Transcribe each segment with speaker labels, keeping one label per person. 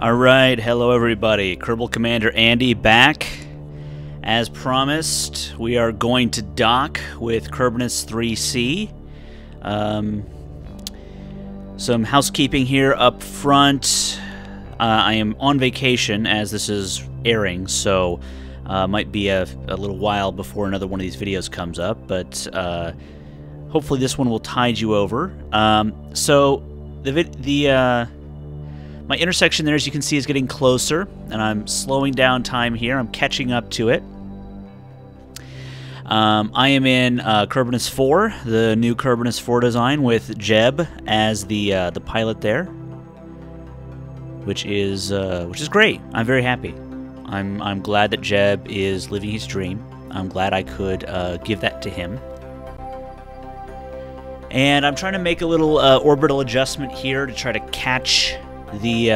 Speaker 1: Alright, hello everybody. Kerbal Commander Andy back. As promised, we are going to dock with Kerbinus III-C. Some housekeeping here up front. I am on vacation as this is airing, so might be a little while before another one of these videos comes up, but hopefully this one will tide you over. My intersection there, as you can see, is getting closer, and I'm slowing down time here. I'm catching up to it. I am in Kerbinus IV, the new Kerbinus IV design, with Jeb as the pilot there, which is great. I'm very happy. I'm glad that Jeb is living his dream. I'm glad I could give that to him. And I'm trying to make a little orbital adjustment here to try to catch the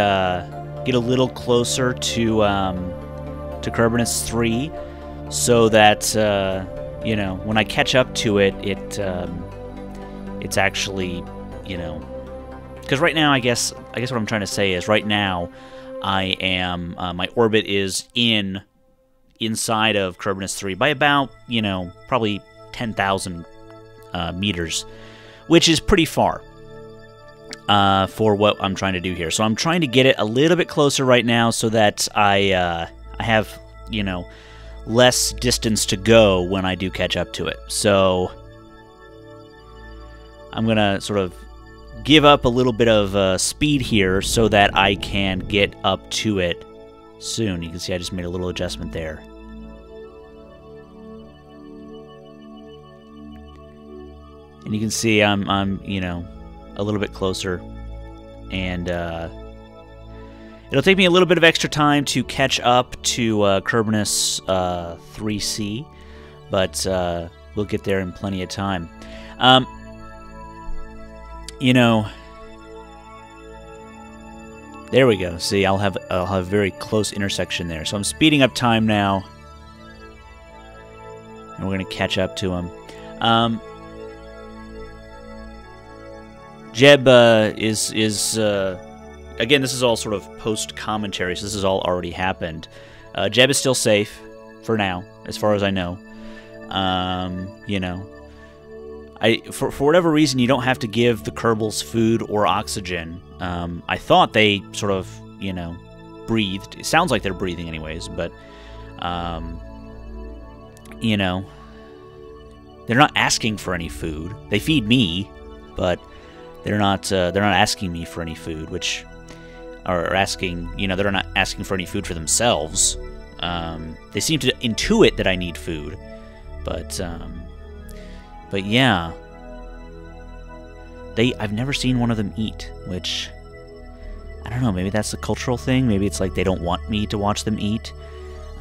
Speaker 1: get a little closer to Kerbinus III, so that you know, when I catch up to it, it's actually, you know, because right now I guess what I'm trying to say is right now I am my orbit is inside of Kerbinus III by about, you know, probably 10,000 meters, which is pretty far. For what I'm trying to do here. So I'm trying to get it a little bit closer right now so that I have, you know, less distance to go when I do catch up to it. So I'm going to sort of give up a little bit of speed here so that I can get up to it soon. You can see I just made a little adjustment there. And you can see I'm you know, a little bit closer, and it'll take me a little bit of extra time to catch up to Kerbinus III-C, but we'll get there in plenty of time. You know, there we go. See, I'll have a very close intersection there. So I'm speeding up time now, and we're going to catch up to him. Jeb is again, this is all sort of post-commentary, so this has all already happened. Jeb is still safe, for now, as far as I know. You know, for whatever reason, you don't have to give the Kerbals food or oxygen. I thought they sort of, you know, breathed. It sounds like they're breathing anyways, but, you know, they're not asking for any food. They feed me, but they're not asking me for any food, which are asking, you know, they're not asking for any food for themselves. They seem to intuit that I need food, but yeah, I've never seen one of them eat, which I don't know. Maybe that's a cultural thing. Maybe it's like they don't want me to watch them eat.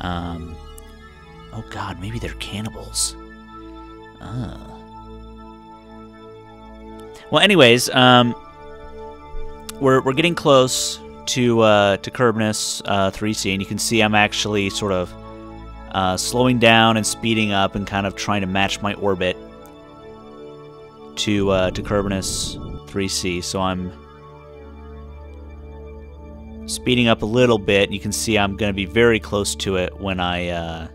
Speaker 1: Oh God, maybe they're cannibals. Well, anyways, we're getting close to Kerbinus III-C, and you can see I'm actually sort of slowing down and speeding up and kind of trying to match my orbit to Kerbinus III-C. So I'm speeding up a little bit. You can see I'm going to be very close to it when I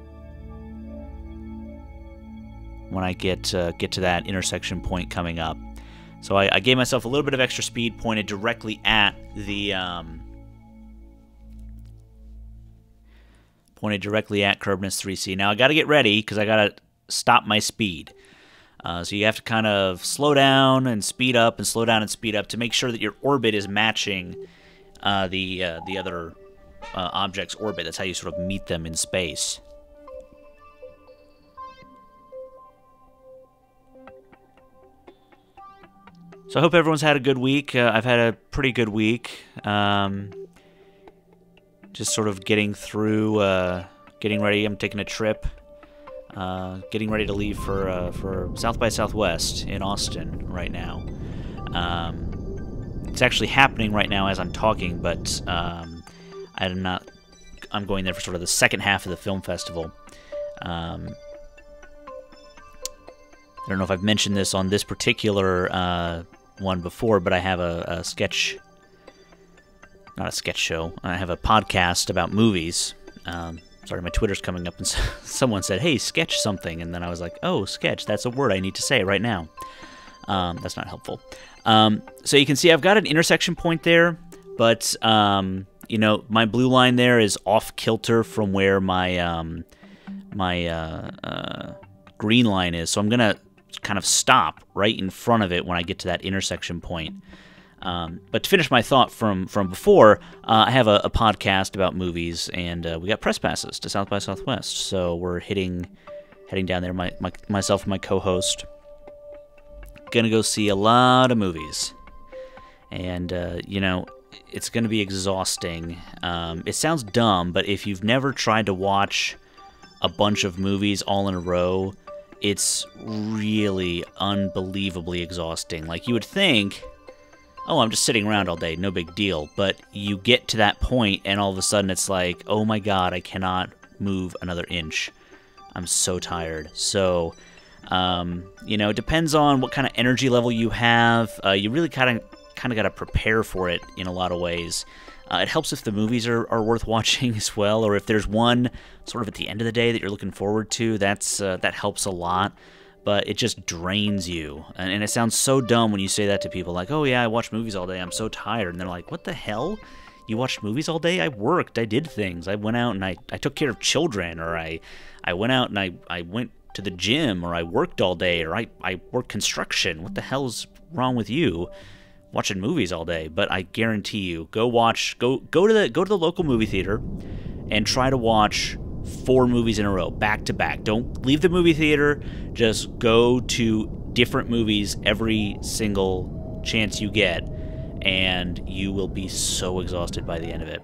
Speaker 1: get to that intersection point coming up. So I gave myself a little bit of extra speed, pointed directly at the Kerbinus III-C. Now I got to get ready because I got to stop my speed. So you have to kind of slow down and speed up, and slow down and speed up to make sure that your orbit is matching the other object's orbit. That's how you sort of meet them in space. So I hope everyone's had a good week. I've had a pretty good week. Just sort of getting through, getting ready. I'm taking a trip. Getting ready to leave for South by Southwest in Austin right now. It's actually happening right now as I'm talking, but I'm going there for sort of the second half of the film festival. I don't know if I've mentioned this on this particular one before, but I have a sketch not a sketch show. I have a podcast about movies. Sorry, my Twitter's coming up, and someone said, "Hey, sketch something," and then I was like, "Oh, sketch. That's a word I need to say right now." That's not helpful. So you can see I've got an intersection point there, but you know, my blue line there is off kilter from where my green line is. So I'm gonna kind of stop right in front of it when I get to that intersection point. But to finish my thought from before, I have a podcast about movies, and we got press passes to South by Southwest. So we're heading down there. Myself and my co-host gonna go see a lot of movies, and you know, it's gonna be exhausting. It sounds dumb, but if you've never tried to watch a bunch of movies all in a row, it's really unbelievably exhausting. Like, you would think, oh, I'm just sitting around all day, no big deal. But you get to that point, and all of a sudden it's like, oh my god, I cannot move another inch. I'm so tired. So, you know, it depends on what kind of energy level you have. You really kind of got to prepare for it in a lot of ways. It helps if the movies are worth watching as well, or if there's one sort of at the end of the day that you're looking forward to. That helps a lot. But it just drains you. And it sounds so dumb when you say that to people, like, oh yeah, I watch movies all day, I'm so tired. And they're like, what the hell? You watched movies all day? I worked, I did things. I went out and I took care of children, or I went out and I went to the gym, or I worked all day, or I worked construction. What the hell is wrong with you watching movies all day? But I guarantee you, go to the local movie theater and try to watch 4 movies in a row, back to back. Don't leave the movie theater. Just go to different movies every single chance you get, and you will be so exhausted by the end of it.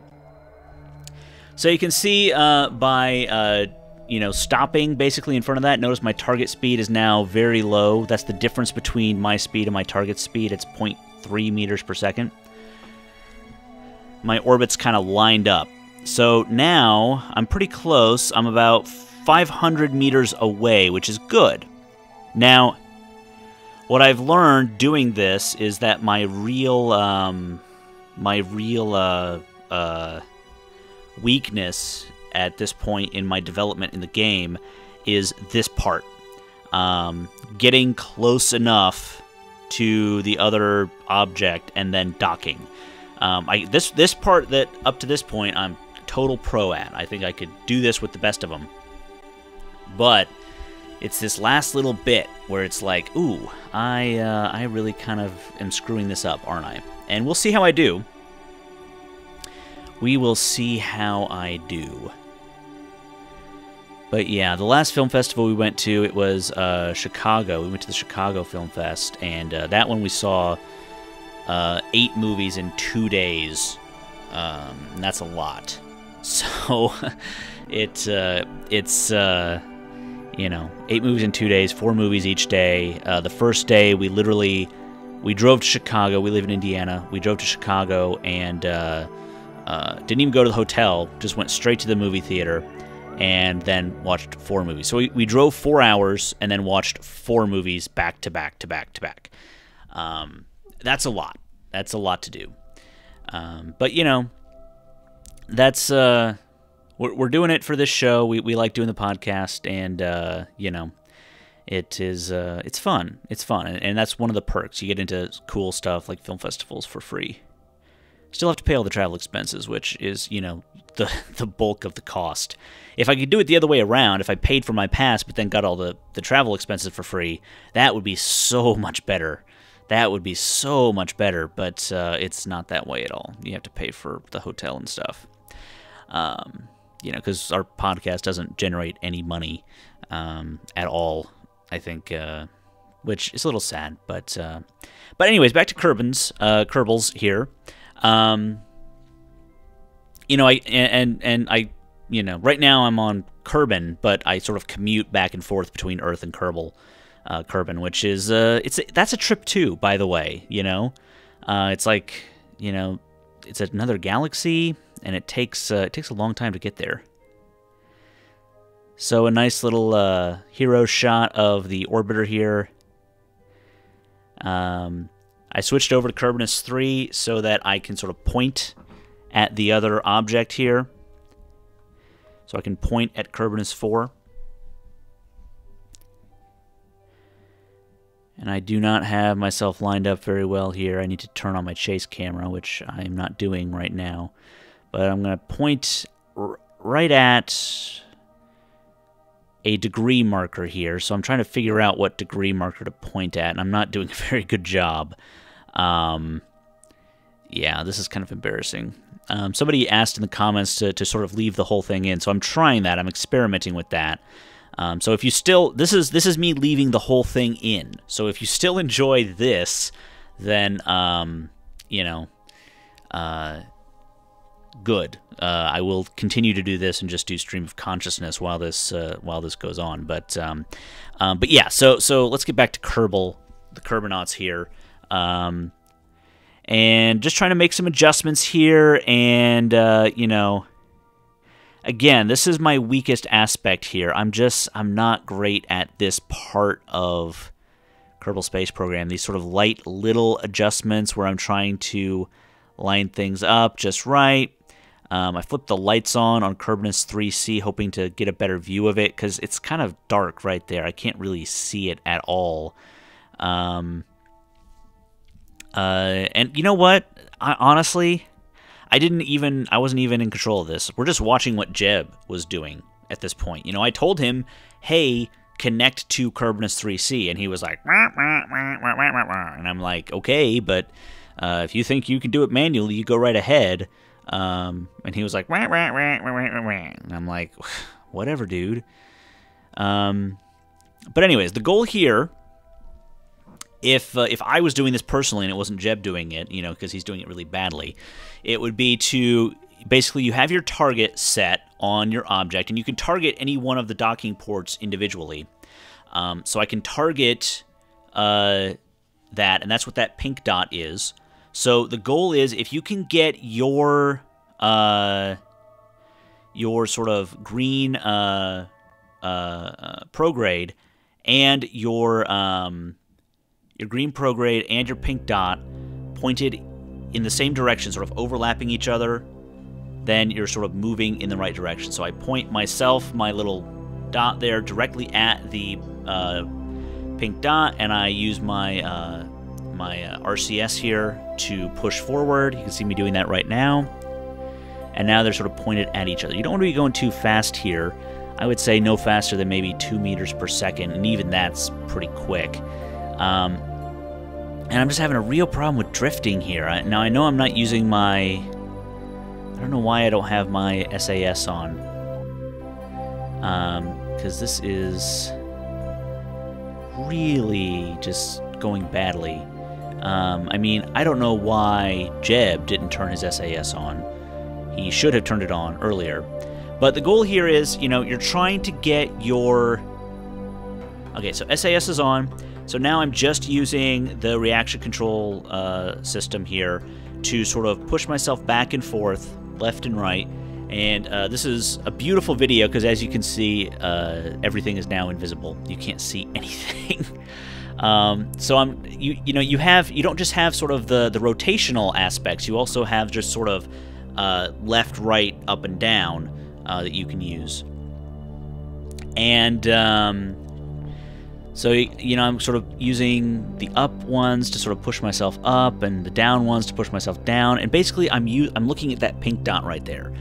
Speaker 1: So you can see by you know, stopping basically in front of that, notice my target speed is now very low. That's the difference between my speed and my target speed. It's 0.3 meters per second. My orbit's kind of lined up. So now I'm pretty close. I'm about 500 meters away, which is good. Now, what I've learned doing this is that my real weakness at this point in my development in the game is this part. Getting close enough to the other object and then docking. This part that up to this point I'm total pro at. I think I could do this with the best of them. But it's this last little bit where it's like, ooh, I really kind of am screwing this up, aren't I? And we'll see how I do. We will see how I do. But yeah, the last film festival we went to, it was Chicago. We went to the Chicago Film Fest, and that one we saw 8 movies in 2 days. And that's a lot. So it's you know, 8 movies in 2 days, 4 movies each day. The first day we drove to Chicago. We live in Indiana. We drove to Chicago and didn't even go to the hotel. Just went straight to the movie theater and then watched 4 movies. So we drove 4 hours and then watched 4 movies back to back to back to back. That's a lot. That's a lot to do. But you know, that's we're doing it for this show. We like doing the podcast, and you know, it's fun. It's fun, and that's one of the perks. You get into cool stuff like film festivals for free. Still have to pay all the travel expenses, which is, you know, the bulk of the cost. If I could do it the other way around, if I paid for my pass but then got all the travel expenses for free, that would be so much better. That would be so much better, but it's not that way at all. You have to pay for the hotel and stuff. You know, because our podcast doesn't generate any money at all, I think, which is a little sad. But anyways, back to Kerbals here. You know, I you know, right now I'm on Kerbin, but I sort of commute back and forth between Earth and Kerbal. Kerbin, which is that's a trip too, by the way. You know, it's like, you know, it's another galaxy, and it takes a long time to get there. So a nice little hero shot of the orbiter here. I switched over to Kerbinus III so that I can sort of point at the other object here. So I can point at Kerbinus 4. And I do not have myself lined up very well here. I need to turn on my chase camera, which I am not doing right now. But I'm going to point right at a degree marker here. So I'm trying to figure out what degree marker to point at, and I'm not doing a very good job. Yeah, this is kind of embarrassing. Somebody asked in the comments to sort of leave the whole thing in, so I'm trying that. I'm experimenting with that. So if you still, this is me leaving the whole thing in. So if you still enjoy this, then you know, good. I will continue to do this and just do stream of consciousness while this goes on. But yeah. So let's get back to Kerbal, the Kerbinauts here, and just trying to make some adjustments here, and you know. Again, this is my weakest aspect here. I'm not great at this part of Kerbal Space Program. These sort of light little adjustments where I'm trying to line things up just right. I flipped the lights on Kerbinus III-C, hoping to get a better view of it, because it's kind of dark right there. I can't really see it at all. And you know what? Honestly, I wasn't even in control of this. We're just watching what Jeb was doing at this point. You know, I told him, hey, connect to Kerbinus III-C, and he was like, wah, wah, wah, wah, wah, wah. And I'm like, okay, but if you think you can do it manually, you go right ahead. And he was like, wah, wah, wah, wah, wah, wah. And I'm like, whatever, dude. But anyways, the goal here, if I was doing this personally and it wasn't Jeb doing it, you know, because he's doing it really badly, it would be to basically you have your target set on your object, and you can target any one of the docking ports individually. So I can target that, and that's what that pink dot is. So the goal is if you can get your sort of green prograde and your green prograde and your pink dot pointed in the same direction, sort of overlapping each other, then you're sort of moving in the right direction. So I point myself, my little dot there, directly at the pink dot, and I use my RCS here to push forward. You can see me doing that right now. And now they're sort of pointed at each other. You don't want to be going too fast here. I would say no faster than maybe 2 meters per second, and even that's pretty quick. And I'm just having a real problem with drifting here. Now, I know I'm not using my... I don't know why I don't have my SAS on. Because this is really just going badly. I mean, I don't know why Jeb didn't turn his SAS on. He should have turned it on earlier. But the goal here is, you know, you're trying to get your... Okay, so SAS is on. So now I'm just using the reaction control system here to sort of push myself back and forth, left and right. And this is a beautiful video because, as you can see, everything is now invisible. You can't see anything. So you don't just have sort of the rotational aspects. You also have just sort of left, right, up, and down that you can use. And so, you know, I'm sort of using the up ones to sort of push myself up and the down ones to push myself down. And basically, I'm looking at that pink dot right there.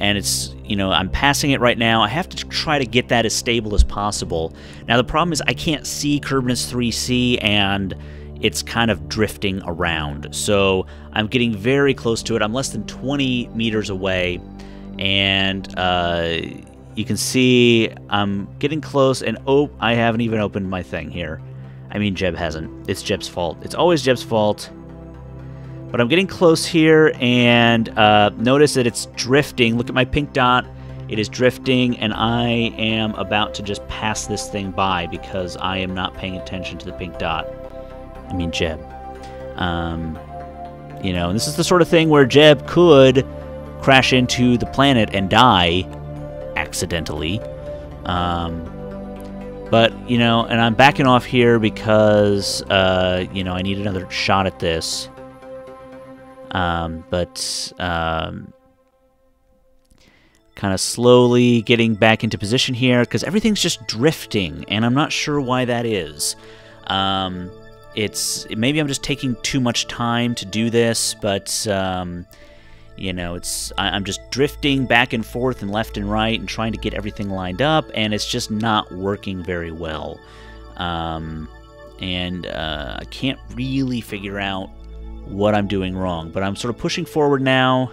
Speaker 1: And it's, you know, I'm passing it right now. I have to try to get that as stable as possible. Now, the problem is I can't see Kerbinus III-C, and it's kind of drifting around. So I'm getting very close to it. I'm less than 20 meters away. And you can see I'm getting close, and oh, I haven't even opened my thing here. I mean, Jeb hasn't. It's Jeb's fault. It's always Jeb's fault. But I'm getting close here, and notice that it's drifting. Look at my pink dot. It is drifting, and I am about to just pass this thing by because I am not paying attention to the pink dot. I mean, Jeb. You know, and this is the sort of thing where Jeb could crash into the planet and die accidentally. But, you know, and I'm backing off here because, you know, I need another shot at this. Kind of slowly getting back into position here, because everything's just drifting, and I'm not sure why that is. Maybe I'm just taking too much time to do this, but you know, I'm just drifting back and forth and left and right and trying to get everything lined up, and it's just not working very well. I can't really figure out what I'm doing wrong, but I'm sort of pushing forward now,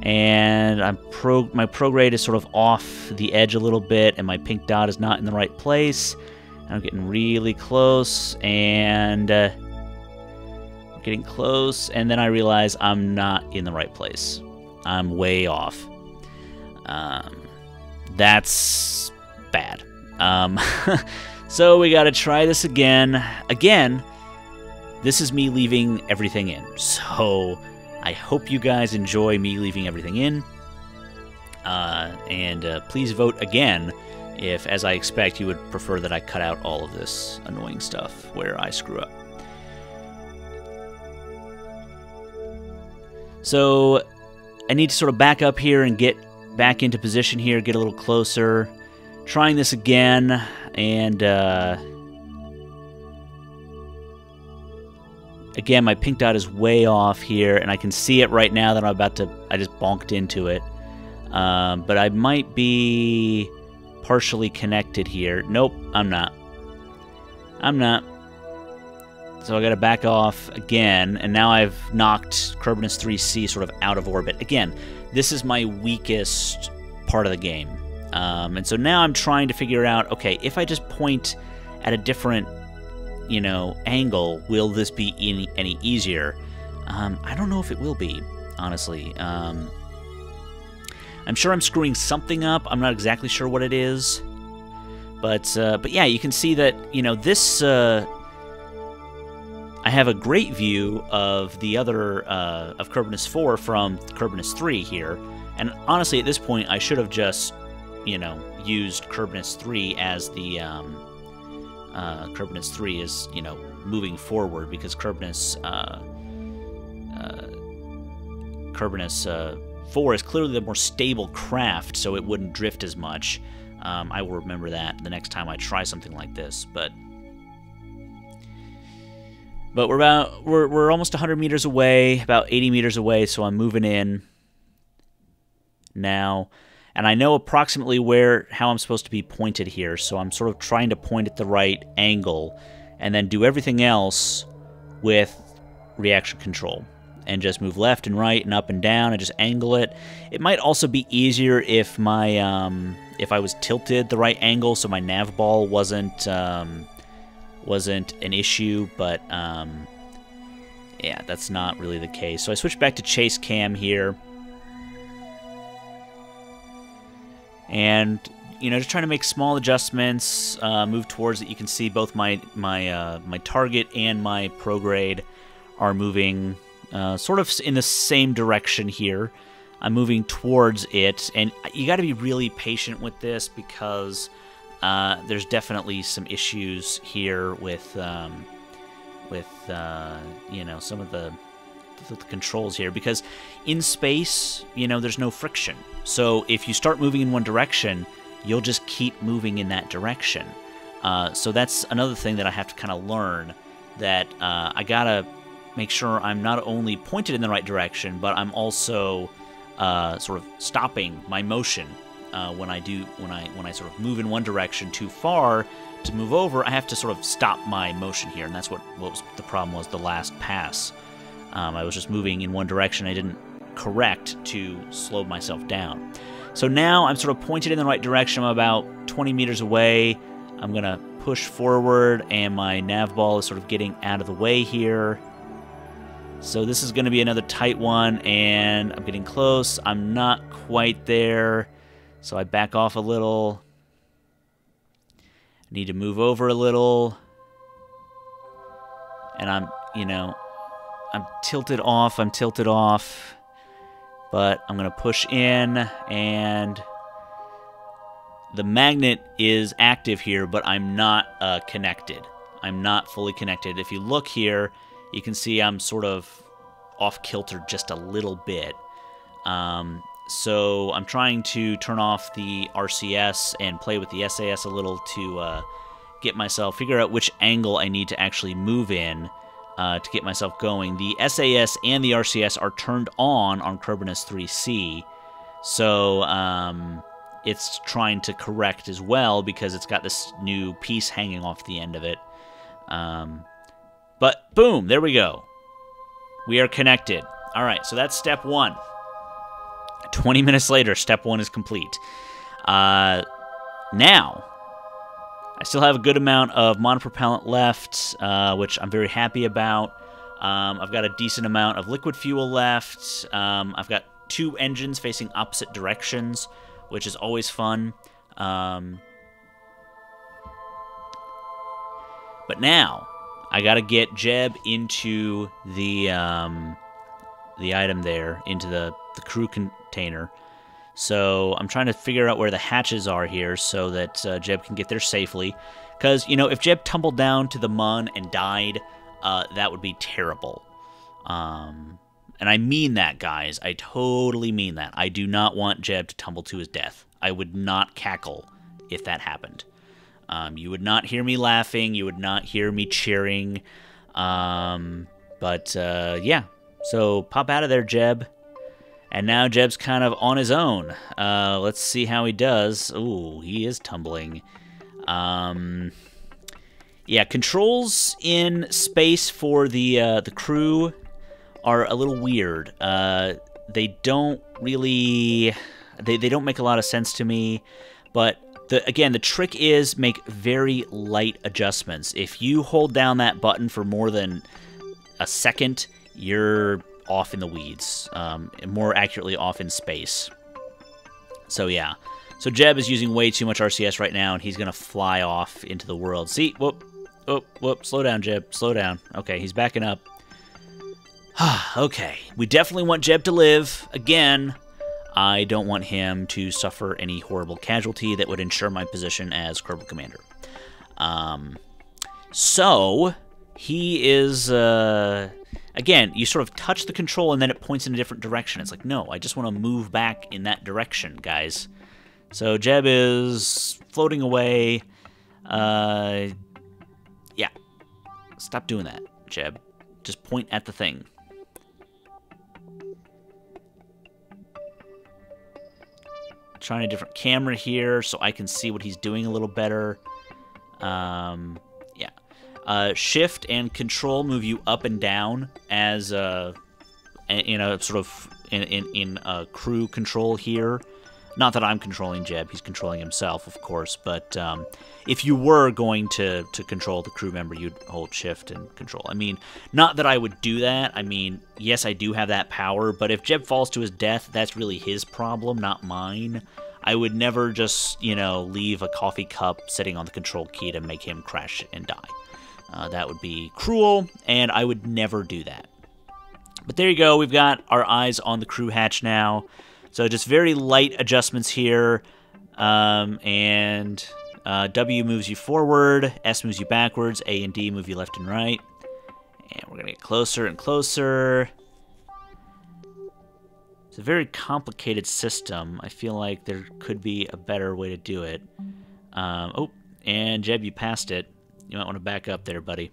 Speaker 1: and my prograde is sort of off the edge a little bit, and my pink dot is not in the right place. I'm getting really close, and getting close, and then I realize I'm not in the right place. I'm way off. That's bad. So we gotta try this again. Again, this is me leaving everything in. So I hope you guys enjoy me leaving everything in. Please vote again if, as I expect, you would prefer that I cut out all of this annoying stuff where I screw up. So I need to sort of back up here and get back into position here, get a little closer. Trying this again, and again, my pink dot is way off here, and I can see it right now that I just bonked into it. But I might be partially connected here. Nope, I'm not. I'm not. So I gotta back off again, and now I've knocked Kerbinus III-C sort of out of orbit. Again, this is my weakest part of the game. And so now I'm trying to figure out, okay, if I just point at a different, you know, angle, will this be any easier? I don't know if it will be, honestly. I'm sure I'm screwing something up. I'm not exactly sure what it is. But yeah, you can see that, you know, this... I have a great view of the other, of Kerbinus 4 from Kerbinus 3 here. And honestly, at this point, I should have just, you know, used Kerbinus 3 as the, Kerbinus 3 is, you know, moving forward, because Kerbinus 4 is clearly the more stable craft, so it wouldn't drift as much. I will remember that the next time I try something like this, but we're almost 100 meters away, about 80 meters away, so I'm moving in now. And I know approximately how I'm supposed to be pointed here, so I'm sort of trying to point at the right angle and then do everything else with reaction control and just move left and right and up and down and just angle it. It might also be easier if if I was tilted the right angle, so my nav ball wasn't an issue, but yeah, that's not really the case. So I switched back to chase cam here. And, you know, just trying to make small adjustments, move towards it. You can see both my target and my prograde are moving sort of in the same direction here. I'm moving towards it, and you got to be really patient with this, because there's definitely some issues here with you know, some of the controls here, because in space, you know, there's no friction. So if you start moving in one direction, you'll just keep moving in that direction. So that's another thing that I have to kind of learn, that I gotta make sure I'm not only pointed in the right direction, but I'm also sort of stopping my motion when I sort of move in one direction too far to move over. I have to sort of stop my motion here, and that's what the problem was the last pass. I was just moving in one direction. I didn't correct to slow myself down. So now I'm sort of pointed in the right direction. I'm about 20 meters away. I'm going to push forward, and my nav ball is sort of getting out of the way here. So this is going to be another tight one, and I'm getting close. I'm not quite there, so I back off a little. I need to move over a little. And I'm tilted off, but I'm going to push in, and the magnet is active here, but I'm not connected. I'm not fully connected. If you look here, you can see I'm sort of off kilter just a little bit. So I'm trying to turn off the RCS and play with the SAS a little to get myself, figure out which angle I need to actually move in to get myself going. The SAS and the RCS are turned on Kerbinus III-C, so it's trying to correct as well because it's got this new piece hanging off the end of it. But boom, there we go. We are connected. All right, so that's step one. 20 minutes later, step one is complete. Now, I still have a good amount of monopropellant left, which I'm very happy about. I've got a decent amount of liquid fuel left. I've got 2 engines facing opposite directions, which is always fun. But now, I gotta get Jeb into the item there, into the crew container. So I'm trying to figure out where the hatches are here so that Jeb can get there safely. Because, you know, if Jeb tumbled down to the Mun and died, that would be terrible. And I mean that, guys. I totally mean that. I do not want Jeb to tumble to his death. I would not cackle if that happened. You would not hear me laughing. You would not hear me cheering. Yeah. So pop out of there, Jeb. And now Jeb's kind of on his own. Let's see how he does. Ooh, he is tumbling. Yeah, controls in space for the crew are a little weird. They don't really... They don't make a lot of sense to me. But, again, the trick is make very light adjustments. If you hold down that button for more than a second, you're off in the weeds, more accurately off in space. So yeah, so Jeb is using way too much RCS right now, and he's gonna fly off into the world. See, whoop, slow down, Jeb, slow down. Okay, he's backing up. Okay, we definitely want Jeb to live. Again, I don't want him to suffer any horrible casualty that would ensure my position as Kerbal Commander. So he is, again, you sort of touch the control and then it points in a different direction. It's like, no, I just want to move back in that direction, guys. So Jeb is floating away. Yeah. Stop doing that, Jeb. Just point at the thing. Trying a different camera here so I can see what he's doing a little better. Yeah. Shift and Control move you up and down as in a sort of in a crew control here. Not that I'm controlling Jeb; he's controlling himself, of course. But if you were going to control the crew member, you'd hold Shift and Control. I mean, not that I would do that. I mean, yes, I do have that power, but if Jeb falls to his death, that's really his problem, not mine. I would never just, you know, leave a coffee cup sitting on the control key to make him crash and die. That would be cruel, and I would never do that. But there you go. We've got our eyes on the crew hatch now. So just very light adjustments here. W moves you forward. S moves you backwards. A and D move you left and right. And we're going to get closer and closer. It's a very complicated system. I feel like there could be a better way to do it. Oh, and Jeb, you passed it. You might want to back up there, buddy.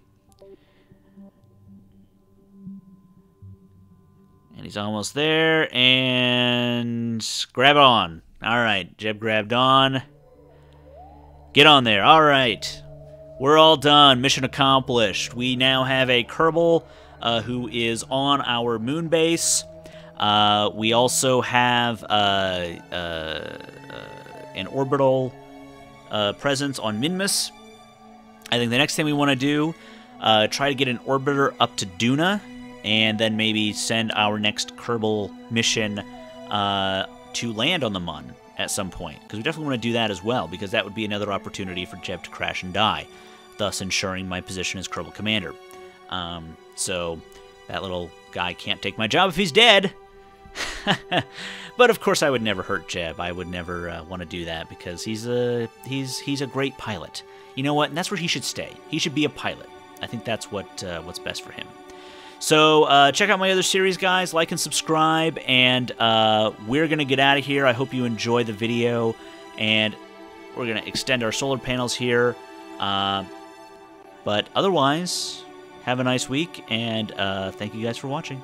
Speaker 1: And he's almost there, and grab on. All right, Jeb grabbed on. Get on there. All right. We're all done. Mission accomplished. We now have a Kerbal who is on our moon base. We also have an orbital presence on Minmus. I think the next thing we want to do, try to get an orbiter up to Duna, and then maybe send our next Kerbal mission to land on the Mun at some point. Because we definitely want to do that as well, because that would be another opportunity for Jeb to crash and die, thus ensuring my position as Kerbal Commander. So that little guy can't take my job if he's dead. But of course I would never hurt Jeb. I would never want to do that, because he's a great pilot. You know what? And that's where he should stay. He should be a pilot. I think that's what's best for him. So check out my other series, guys. Like and subscribe, and we're going to get out of here. I hope you enjoy the video, and we're going to extend our solar panels here. But otherwise, have a nice week, and thank you guys for watching.